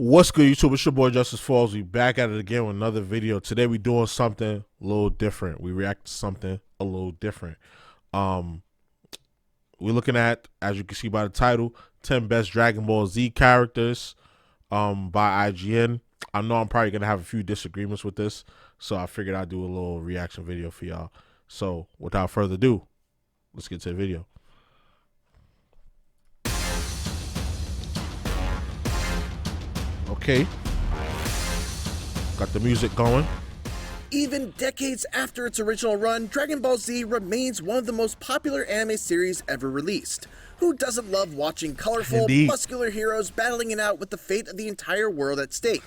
What's good, YouTube? It's your boy JusticeXFalls. We back at it again with another video. Today we doing something a little different. We react to something a little different. We're looking at, as you can see by the title, 10 best Dragon Ball Z characters by IGN. I know I'm probably gonna have a few disagreements with this, so I figured I'd do a little reaction video for y'all. So without further ado, let's get to the video. Okay, got the music going. Even decades after its original run, Dragon Ball Z remains one of the most popular anime series ever released. Who doesn't love watching colorful, Indeed. muscular heroes battling it out with the fate of the entire world at stake?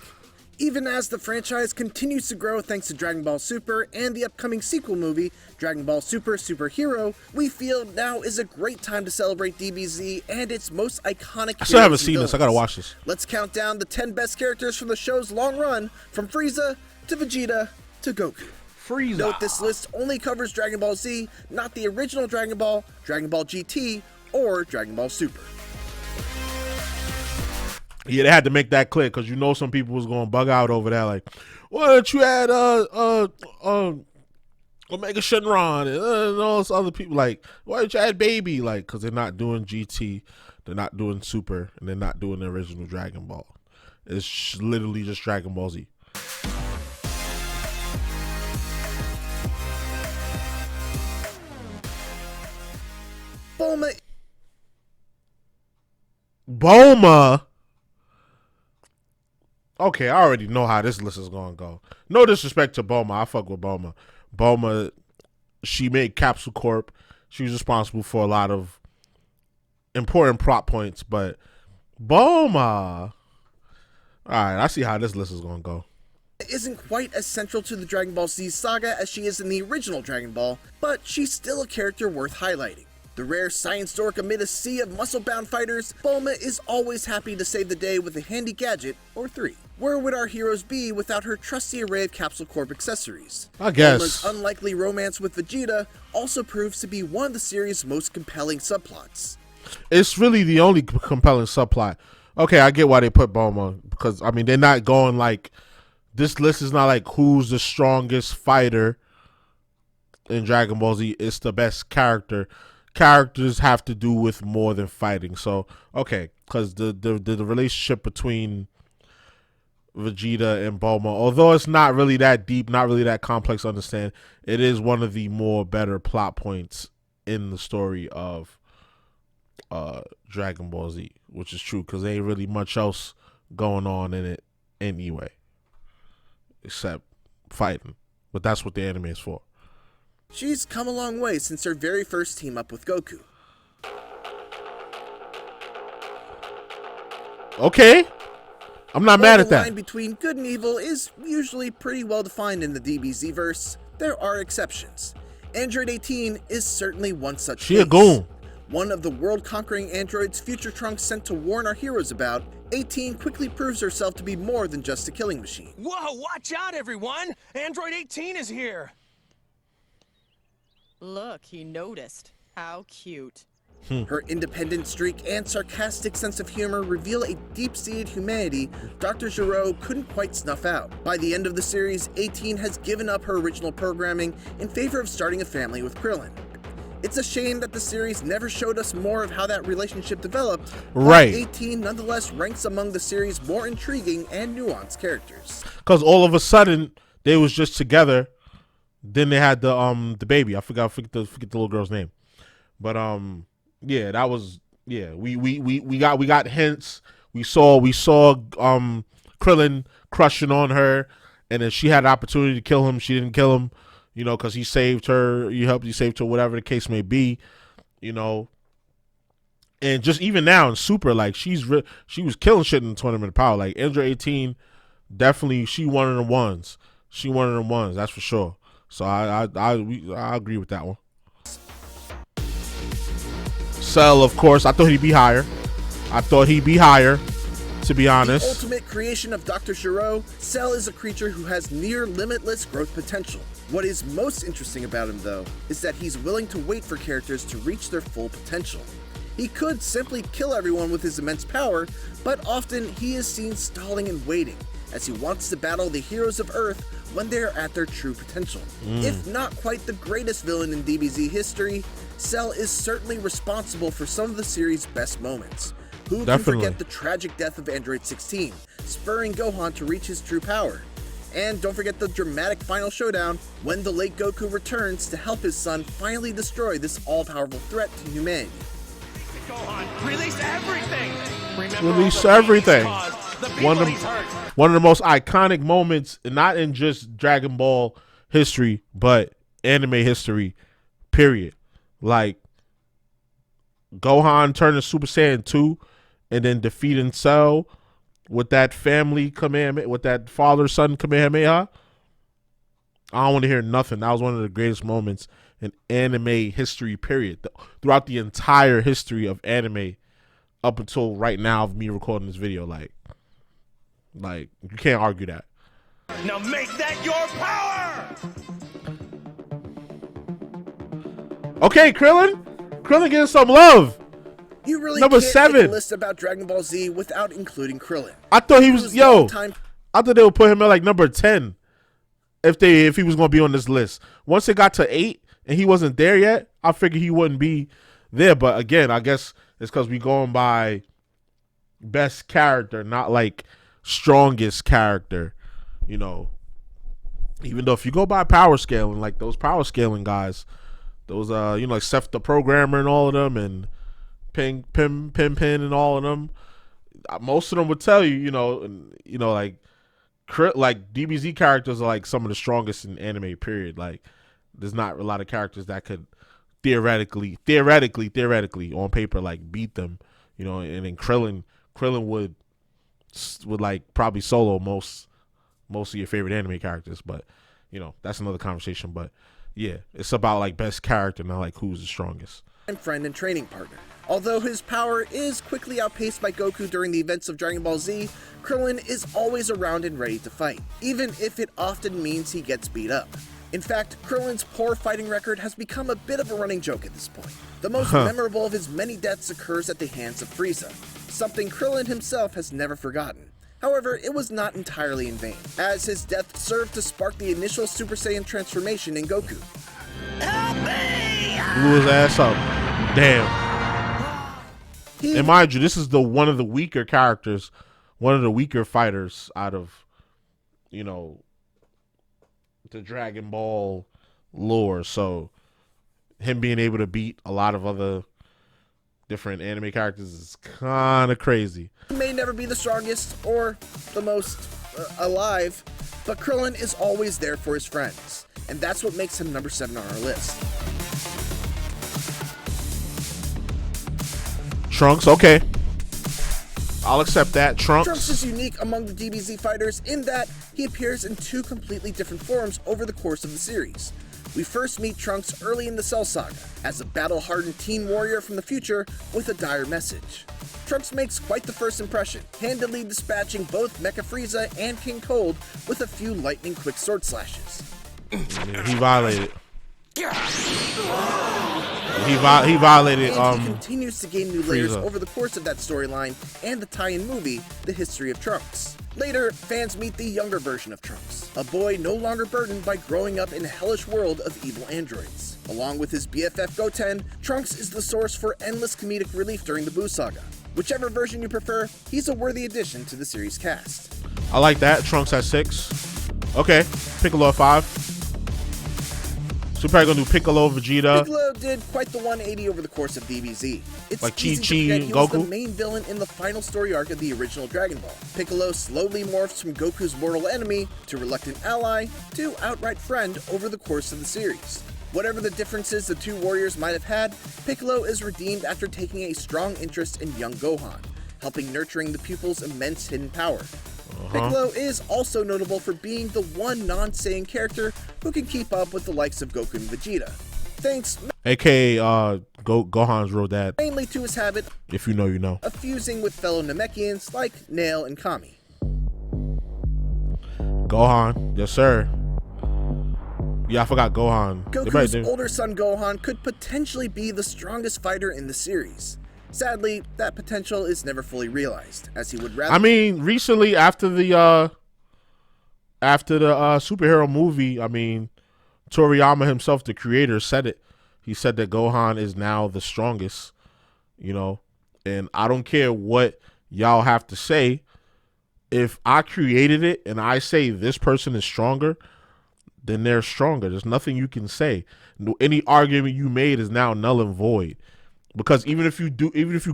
Even as the franchise continues to grow thanks to Dragon Ball Super and the upcoming sequel movie, Dragon Ball Super Super Hero, we feel now is a great time to celebrate DBZ and its most iconic I still haven't heroes and seen this. I villains. gotta watch this. Let's count down the 10 best characters from the show's long run, from Frieza to Vegeta to Goku. Frieza. Note this list only covers Dragon Ball Z, not the original Dragon Ball GT, or Dragon Ball Super. Yeah, they had to make that clear because you know some people was gonna bug out over that. Like, why don't you add Omega Shenron and all those other people? Like, why don't you add Baby? Like, because they're not doing GT, they're not doing Super, and they're not doing the original Dragon Ball. It's literally just Dragon Ball Z. Bulma. Okay, I already know how this list is gonna go. No disrespect to Bulma, I fuck with Bulma. Bulma, she made Capsule Corp. She was responsible for a lot of important plot points, but Bulma. Alright, I see how this list is gonna go. Isn't quite as central to the Dragon Ball Z saga as she is in the original Dragon Ball, but she's still a character worth highlighting. The rare science dork amid a sea of muscle-bound fighters, Bulma is always happy to save the day with a handy gadget or three. Where would our heroes be without her trusty array of Capsule Corp accessories? I guess. Bulma's unlikely romance with Vegeta also proves to be one of the series' most compelling subplots. It's really the only compelling subplot. Okay, I get why they put Bulma, because I mean they're not going like, this list is not like who's the strongest fighter in Dragon Ball Z. It's the best character. Characters have to do with more than fighting. So okay, because the relationship between Vegeta and Bulma, although it's not really that deep, not really that complex to understand, it is one of the more better plot points in the story of Dragon Ball Z, which is true because there ain't really much else going on in it anyway except fighting, but that's what the anime is for. She's come a long way since her very first team up with Goku. Okay, I'm not mad at The that. line between good and evil is usually pretty well defined in the DBZ verse. There are exceptions. Android 18 is certainly one such She a case. goon. One of the world-conquering androids Future Trunks sent to warn our heroes about, 18 quickly proves herself to be more than just a killing machine. Whoa, watch out, everyone! Android 18 is here! Look, he noticed. How cute. Her independent streak and sarcastic sense of humor reveal a deep-seated humanity Dr. Gero couldn't quite snuff out. By the end of the series, 18 has given up her original programming in favor of starting a family with Krillin. It's a shame that the series never showed us more of how that relationship developed, Right. but 18 nonetheless ranks among the series' more intriguing and nuanced characters. Because all of a sudden they was just together. Then they had the baby. I forget the little girl's name. But yeah, that was, yeah. We got hints. We saw Krillin crushing on her, and then she had an opportunity to kill him. She didn't kill him, you know, because he saved her. He saved her, whatever the case may be, you know. And just even now in Super, like she was killing shit in the Tournament of Power. Like Android 18, definitely she one of the ones. She one of them ones, that's for sure. So I agree with that one. Cell, of course, I thought he'd be higher. To be honest. The ultimate creation of Dr. Gero, Cell is a creature who has near limitless growth potential. What is most interesting about him, though, is that he's willing to wait for characters to reach their full potential. He could simply kill everyone with his immense power, but often he is seen stalling and waiting, as he wants to battle the heroes of Earth when they are at their true potential. If not quite the greatest villain in DBZ history, Cell is certainly responsible for some of the series' best moments. Who can forget the tragic death of Android 16, spurring Gohan to reach his true power? And don't forget the dramatic final showdown when the late Goku returns to help his son finally destroy this all-powerful threat to humanity. Gohan, release everything! Remember Release all the everything. pain the One people of he's hurt. one of the most iconic moments, not in just Dragon Ball history, but anime history, period. Like Gohan turning Super Saiyan 2 and then defeating Cell with that family Kamehameha, with that father-son Kamehameha. I don't want to hear nothing. That was one of the greatest moments in anime history, period. Throughout the entire history of anime up until right now of me recording this video. Like you can't argue that. Now make that your power! Okay, Krillin getting some love. You really Number can't 7. make a list about Dragon Ball Z without including Krillin. I thought he was longtime- I thought they would put him at like number 10 if he was gonna be on this list. Once it got to 8 and he wasn't there yet, I figured he wouldn't be there. But again, I guess it's because we going by best character, not like strongest character. You know, even though if you go by power scaling, like those power scaling guys, those like Seth the Programmer and all of them, and Pim and all of them, most of them would tell you, like DBZ characters are like some of the strongest in anime, period. Like there's not a lot of characters that could theoretically on paper like beat them, and then Krillin would like probably solo most of your favorite anime characters, but that's another conversation. But yeah, it's about like best character, not like who's the strongest. And friend and training partner. Although his power is quickly outpaced by Goku during the events of Dragon Ball Z, Krillin is always around and ready to fight, even if it often means he gets beat up. In fact, Krillin's poor fighting record has become a bit of a running joke at this point. The most memorable of his many deaths occurs at the hands of Frieza, something Krillin himself has never forgotten. However, it was not entirely in vain, as his death served to spark the initial Super Saiyan transformation in Goku. Help me! Blew his ass up. Damn. And mind you, this is one of the weaker characters, one of the weaker fighters out of, the Dragon Ball lore. So him being able to beat a lot of other different anime characters is kind of crazy. He may never be the strongest or the most alive, but Krillin is always there for his friends, and that's what makes him number 7 on our list. Trunks, okay. I'll accept that. Trunks is unique among the DBZ fighters in that he appears in 2 completely different forms over the course of the series. We first meet Trunks early in the Cell Saga, as a battle-hardened teen warrior from the future with a dire message. Trunks makes quite the first impression, handily dispatching both Mecha Frieza and King Cold with a few lightning-quick sword slashes. Yeah, he violated. He violated. And he continues to gain new layers Frieza over the course of that storyline and the tie-in movie, The History of Trunks. Later, fans meet the younger version of Trunks, a boy no longer burdened by growing up in a hellish world of evil androids. Along with his BFF Goten, Trunks is the source for endless comedic relief during the Buu Saga. Whichever version you prefer, he's a worthy addition to the series cast. I like that. Trunks at 6. Okay, Piccolo at 5. So we're probably gonna do Piccolo, Vegeta. Piccolo did quite the 180 over the course of DBZ. It's like easy Chi-Chi to forget and he was the Goku? main villain in the final story arc of the original Dragon Ball. Piccolo slowly morphs from Goku's mortal enemy to reluctant ally to outright friend over the course of the series. Whatever the differences the two warriors might have had, Piccolo is redeemed after taking a strong interest in young Gohan, helping nurturing the pupil's immense hidden power. Piccolo is also notable for being the one non-Saiyan character who can keep up with the likes of Goku and Vegeta, thanks AKA Gohan's real dad. mainly to his habit If you know, you know. of fusing with fellow Namekians like Nail and Kami. Gohan, yes sir. Yeah, I forgot Gohan. Goku's older son Gohan could potentially be the strongest fighter in the series. Sadly, that potential is never fully realized, as he would rather... I mean, recently after the superhero movie, I mean, Toriyama himself, the creator, said it. He said that Gohan is now the strongest, you know, and I don't care what y'all have to say. If I created it and I say this person is stronger, then they're stronger. There's nothing you can say. Any argument you made is now null and void. Because even if you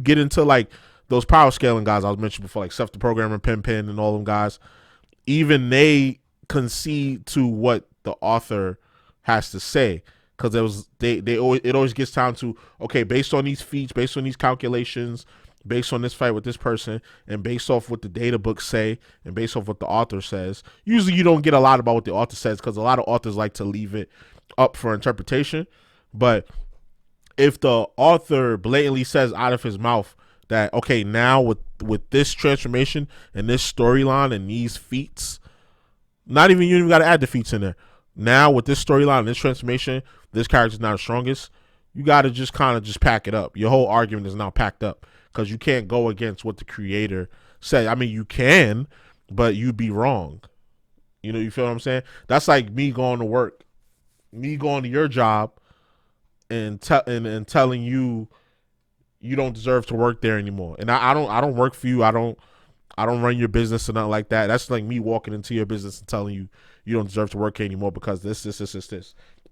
get into like those power scaling guys I was mentioning before, like Seth the Programmer, Pin and all them guys, even they concede to what the author has to say. Because it always gets down to, okay, based on these feats, based on these calculations, based on this fight with this person, and based off what the data books say, and based off what the author says. Usually you don't get a lot about what the author says because a lot of authors like to leave it up for interpretation. But if the author blatantly says out of his mouth that, okay, now with this transformation and this storyline and these feats, you even got to add the feats in there. Now with this storyline and this transformation, this character's not the strongest. You got to just kind of just pack it up. Your whole argument is now packed up because you can't go against what the creator said. I mean, you can, but you'd be wrong. You know, you feel what I'm saying? That's like me going to work, me going to your job, and telling you don't deserve to work there anymore. And I don't work for you. I don't run your business or nothing like that. That's like me walking into your business and telling you you don't deserve to work here anymore because this.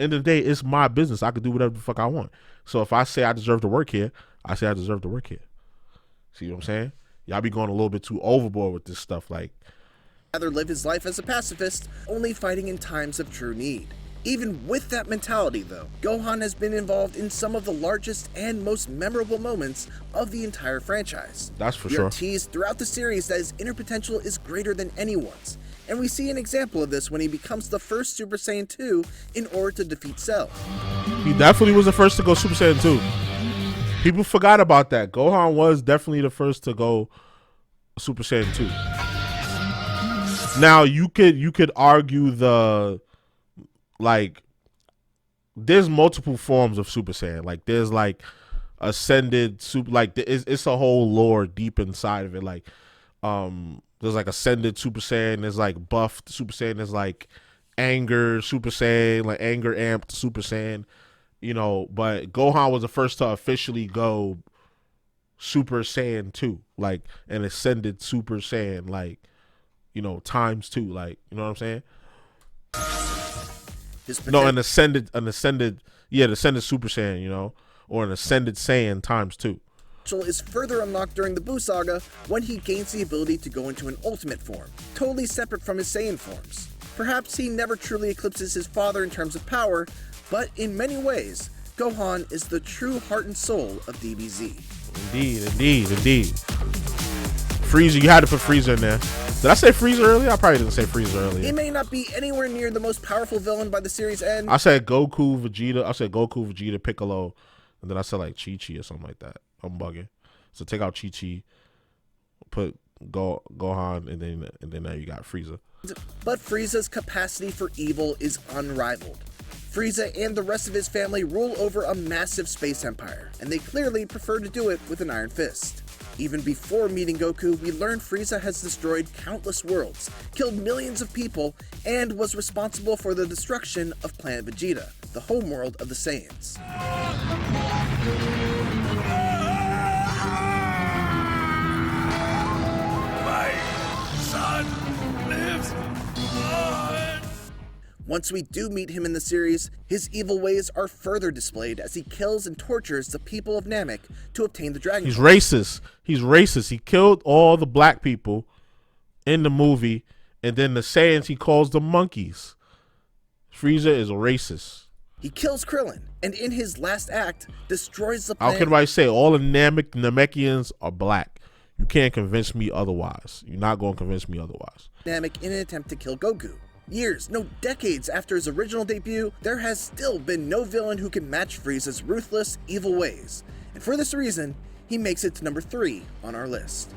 End of the day, it's my business. I can do whatever the fuck I want. So if I say I deserve to work here, I say I deserve to work here. See what I'm saying? Y'all be going a little bit too overboard with this stuff. Like, rather live his life as a pacifist, only fighting in times of true need. Even with that mentality, though, Gohan has been involved in some of the largest and most memorable moments of the entire franchise. That's for we sure. are teased throughout the series that his inner potential is greater than anyone's, and we see an example of this when he becomes the first Super Saiyan 2 in order to defeat Cell. He definitely was the first to go Super Saiyan 2. People forgot about that. Gohan was definitely the first to go Super Saiyan 2. Now you could argue like there's multiple forms of Super Saiyan. Like there's like ascended super, like it's a whole lore deep inside of it. Like there's like ascended Super Saiyan, there's like buffed Super Saiyan, there's like anger Super Saiyan, like anger amped Super Saiyan, you know. But Gohan was the first to officially go Super Saiyan 2, like an ascended Super Saiyan, like, you know, times 2, like, you know what I'm saying? No, an ascended Super Saiyan, you know, or an ascended Saiyan times 2. Is further unlocked during the Buu Saga when he gains the ability to go into an ultimate form, totally separate from his Saiyan forms. Perhaps he never truly eclipses his father in terms of power, but in many ways, Gohan is the true heart and soul of DBZ. Indeed. Frieza, you had to put Frieza in there. Did I say Frieza earlier? I probably didn't say Frieza earlier. He may not be anywhere near the most powerful villain by the series end. I said Goku, Vegeta, Piccolo, and then I said like Chi-Chi or something like that. I'm bugging. So take out Chi-Chi, put Gohan, and then now you got Frieza. But Frieza's capacity for evil is unrivaled. Frieza and the rest of his family rule over a massive space empire, and they clearly prefer to do it with an iron fist. Even before meeting Goku, we learned Frieza has destroyed countless worlds, killed millions of people, and was responsible for the destruction of planet Vegeta, the homeworld of the Saiyans. My son lives on. Once we do meet him in the series, his evil ways are further displayed as he kills and tortures the people of Namek to obtain the Dragon Ball. He's racist. He killed all the black people in the movie, and then the Saiyans he calls them monkeys. Frieza is racist. He kills Krillin, and in his last act, destroys the planet. How can I say all the Namekians are black? You can't convince me otherwise. You're not going to convince me otherwise. Namek in an attempt to kill Goku. Years, no decades after his original debut, there has still been no villain who can match Frieza's ruthless, evil ways. And for this reason, he makes it to number 3 on our list.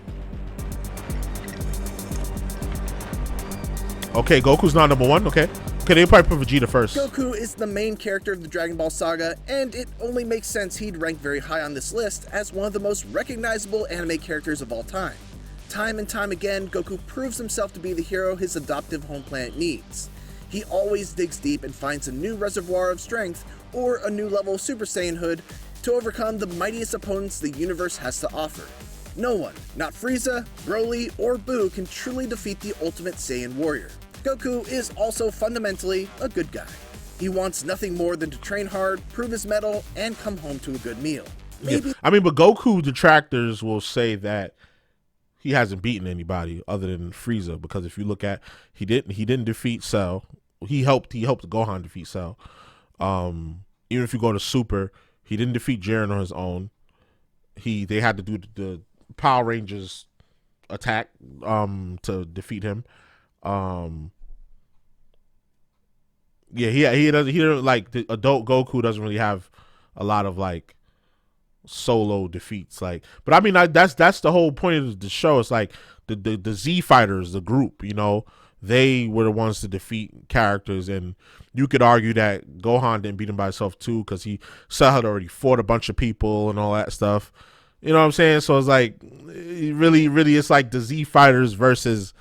Okay, Goku's not number 1, okay. Okay, they probably put Vegeta first. Goku is the main character of the Dragon Ball saga, and it only makes sense he'd rank very high on this list as one of the most recognizable anime characters of all time. Time and time again, Goku proves himself to be the hero his adoptive home planet needs. He always digs deep and finds a new reservoir of strength or a new level of Super Saiyanhood to overcome the mightiest opponents the universe has to offer. No one, not Frieza, Broly, or Boo, can truly defeat the ultimate Saiyan warrior. Goku is also fundamentally a good guy. He wants nothing more than to train hard, prove his mettle, and come home to a good meal. Maybe. Yeah. I mean, but Goku detractors will say that he hasn't beaten anybody other than Frieza, because if you look at, he didn't defeat Cell. He helped Gohan defeat Cell. Even if you go to Super, he didn't defeat Jiren on his own. They had to do the Power Rangers attack to defeat him. He doesn't like, the adult Goku doesn't really have a lot of like solo defeats, like, but I mean, that's the whole point of the show. It's like the Z Fighters, the group, you know, they were the ones to defeat characters, and you could argue that Gohan didn't beat him by himself too, because he had already fought a bunch of people and all that stuff, you know what I'm saying? So it's like, really it's like the Z Fighters versus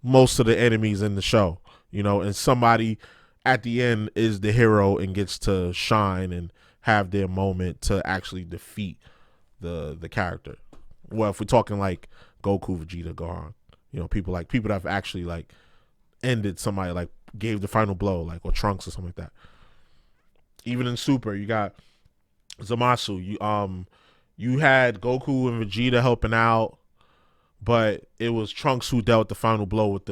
most of the enemies in the show, you know, and somebody at the end is the hero and gets to shine and have their moment to actually defeat the character. Well, if we're talking like Goku, Vegeta, Gohan, you know, people that have actually like ended somebody, like gave the final blow, like, or Trunks or something like that. Even in Super, you got Zamasu. You had Goku and Vegeta helping out, but it was Trunks who dealt the final blow with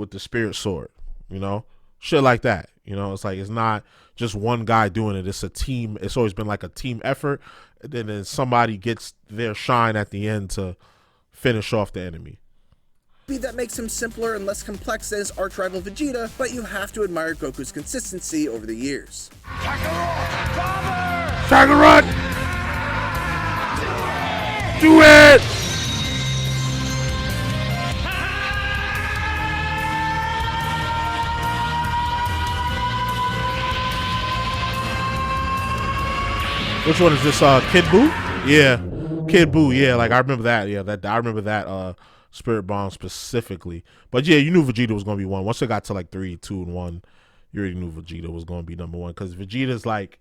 the Spirit Sword, you know, shit like that. You know, it's like, it's not just one guy doing it. It's a team. It's always been like a team effort. And then somebody gets their shine at the end to finish off the enemy. That makes him simpler and less complex than his arch rival Vegeta, but you have to admire Goku's consistency over the years. Kakarot! Do it! Which one is this? Kid Buu? Yeah, Kid Buu. Yeah, like I remember that. Yeah, I remember that Spirit Bomb specifically. But yeah, you knew Vegeta was gonna be one. Once it got to like 3, 2, and 1, you already knew Vegeta was gonna be number one, because Vegeta's like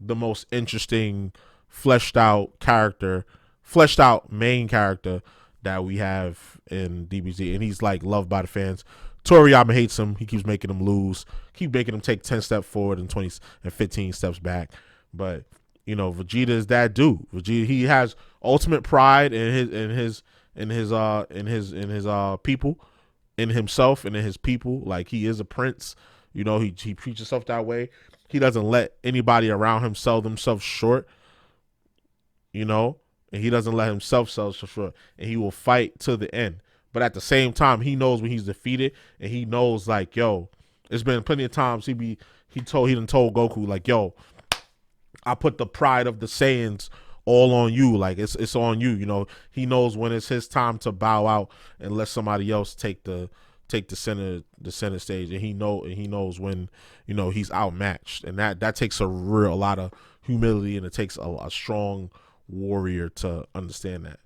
the most interesting, fleshed out main character that we have in DBZ, and he's like loved by the fans. Toriyama hates him. He keeps making him lose, keep making him take 10 steps forward and 20 and 15 steps back. But you know, Vegeta is that dude. Vegeta, he has ultimate pride in his people, in himself and in his people. Like, he is a prince. You know, he treats himself that way. He doesn't let anybody around him sell themselves short. You know, and he doesn't let himself sell short, and he will fight to the end. But at the same time, he knows when he's defeated, and he knows, like, yo, there's been plenty of times he done told Goku, like, yo, I put the pride of the Saiyans all on you. Like, it's on you. You know, he knows when it's his time to bow out and let somebody else take the center stage, and he knows when, you know, he's outmatched, and that takes a lot of humility, and it takes a strong warrior to understand that.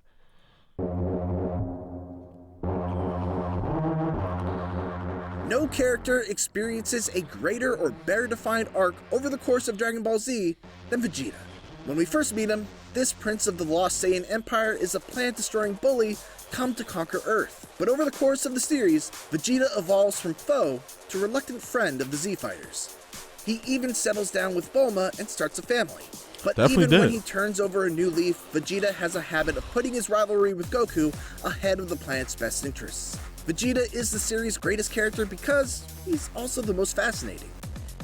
No character experiences a greater or better defined arc over the course of Dragon Ball Z than Vegeta. When we first meet him, this prince of the Lost Saiyan Empire is a planet-destroying bully come to conquer Earth. But over the course of the series, Vegeta evolves from foe to reluctant friend of the Z Fighters. He even settles down with Bulma and starts a family. But Definitely even when did. he turns over a new leaf, Vegeta has a habit of putting his rivalry with Goku ahead of the planet's best interests. Vegeta is the series' greatest character because he's also the most fascinating.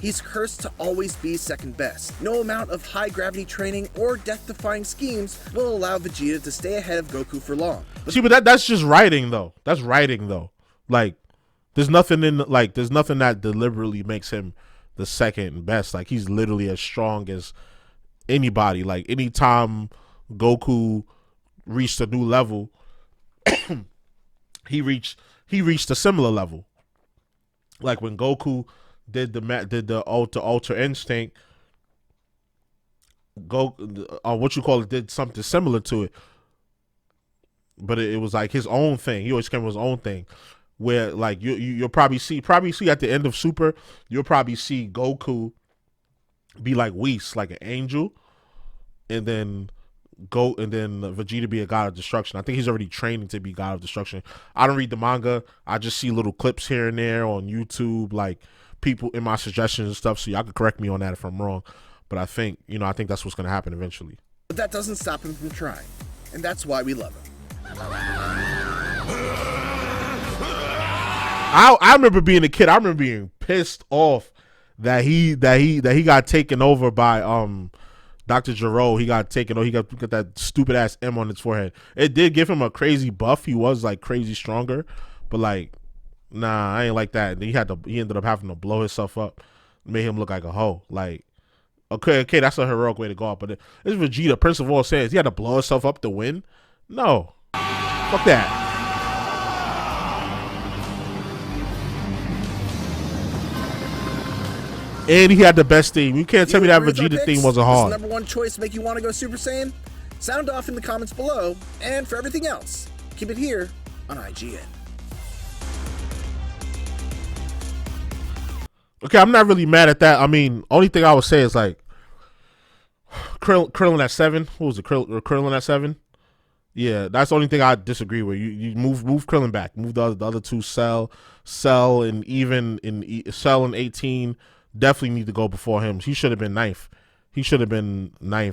He's cursed to always be second best. No amount of high-gravity training or death-defying schemes will allow Vegeta to stay ahead of Goku for long. See, but that's just writing, though. That's writing, though. Like, there's nothing that deliberately makes him the second best. Like, he's literally as strong as anybody. Like, anytime Goku reached a new level, he reached a similar level. Like, when Goku did the Ultra Instinct. What you call it, did something similar to it, but it was like his own thing. He always came with his own thing, where like you'll probably see at the end of Super, you'll probably see Goku be like Whis, like an angel, and then Vegeta be a god of destruction. I think he's already training to be god of destruction. I don't read the manga. I just see little clips here and there on YouTube, like people in my suggestions and stuff. So y'all can correct me on that if I'm wrong. But I think that's what's going to happen eventually. But that doesn't stop him from trying, and that's why we love him. I remember being a kid. I remember being pissed off that he got taken over by Dr. Gero. He got taken over. He got that stupid ass M on his forehead. It did give him a crazy buff. He was like crazy stronger, but like, nah, I ain't like that. He ended up having to blow himself up, made him look like a hoe. Like, okay, that's a heroic way to go out. But it's Vegeta, Prince of All Saiyans. He had to blow himself up to win. No, fuck that. And he had the best theme. You can't tell me that Vegeta theme wasn't hard. Number one choice make you want to go Super Saiyan? Sound off in the comments below. And for everything else, keep it here on IGN. Okay, I'm not really mad at that. I mean, only thing I would say is like Krillin at 7. What was it? Krillin at 7? Yeah, that's the only thing I disagree with. You move Krillin back. Move the other two, Cell and even Cell and 18 definitely need to go before him. He should have been 9th.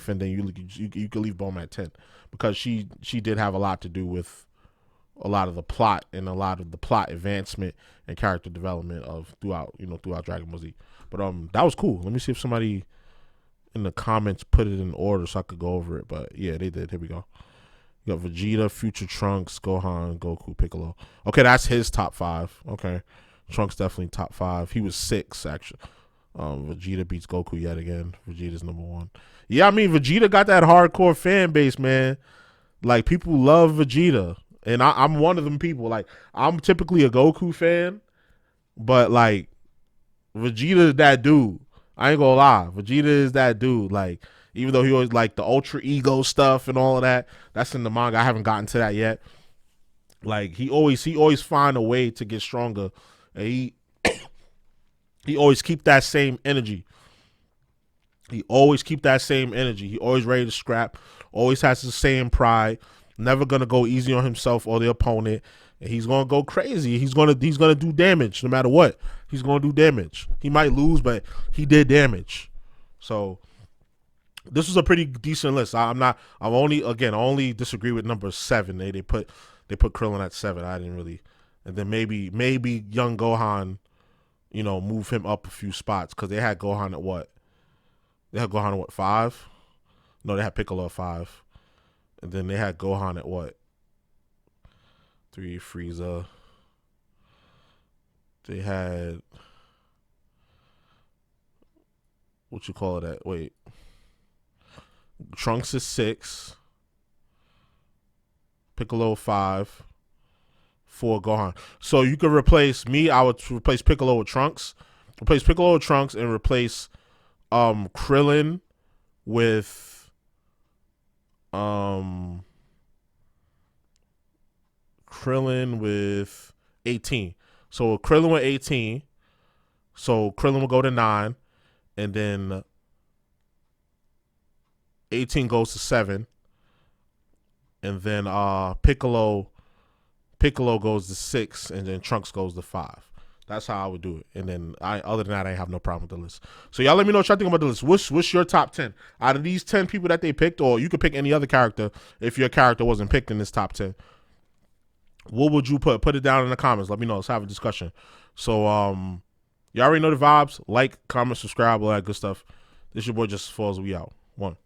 And then you could leave Bulma at 10 because she did have a lot to do with a lot of the plot and a lot of the plot advancement and character development throughout Dragon Ball Z. But that was cool. Let me see if somebody in the comments put it in order so I could go over it. But yeah, they did. Here we go. You got Vegeta, Future Trunks, Gohan, Goku, Piccolo. Okay, that's his top 5. Okay, Trunks definitely top 5. He was 6 actually. Vegeta beats Goku yet again. Vegeta's number 1. Yeah, I mean Vegeta got that hardcore fan base, man. Like people love Vegeta, and I'm one of them people. Like I'm typically a Goku fan, but like Vegeta is that dude. I ain't gonna lie, Vegeta is that dude. Like even though he always like the ultra ego stuff and all of that, that's in the manga. I haven't gotten to that yet. Like he always find a way to get stronger, and he always keep that same energy. He always ready to scrap. Always has the same pride. Never gonna go easy on himself or the opponent. And he's gonna go crazy. He's gonna do damage no matter what. He's gonna do damage. He might lose, but he did damage. So this was a pretty decent list. I only disagree with number 7. They put Krillin at 7. I didn't really. And then maybe young Gohan, move him up a few spots because they had Gohan at what? They had Gohan at what, 5? No, they had Piccolo at 5. And then they had Gohan at what? 3, Frieza. They had, what you call it at? Wait. Trunks is 6. Piccolo 5. 4 Gohan. So you could replace me. I would replace Piccolo with Trunks. And replace Krillin with Krillin with 18. So Krillin with 18. So Krillin will go to 9, and then 18 goes to 7, and then Piccolo goes to 6, and then Trunks goes to 5. That's how I would do it. And then other than that, I have no problem with the list. So y'all let me know what y'all think about the list. What's your top 10 out of these 10 people that they picked, or you could pick any other character if your character wasn't picked in this top 10. What would you put? Put it down in the comments. Let me know. Let's have a discussion. So y'all already know the vibes. Like, comment, subscribe, all that good stuff. This your boy JusticeXFalls. We out. 1.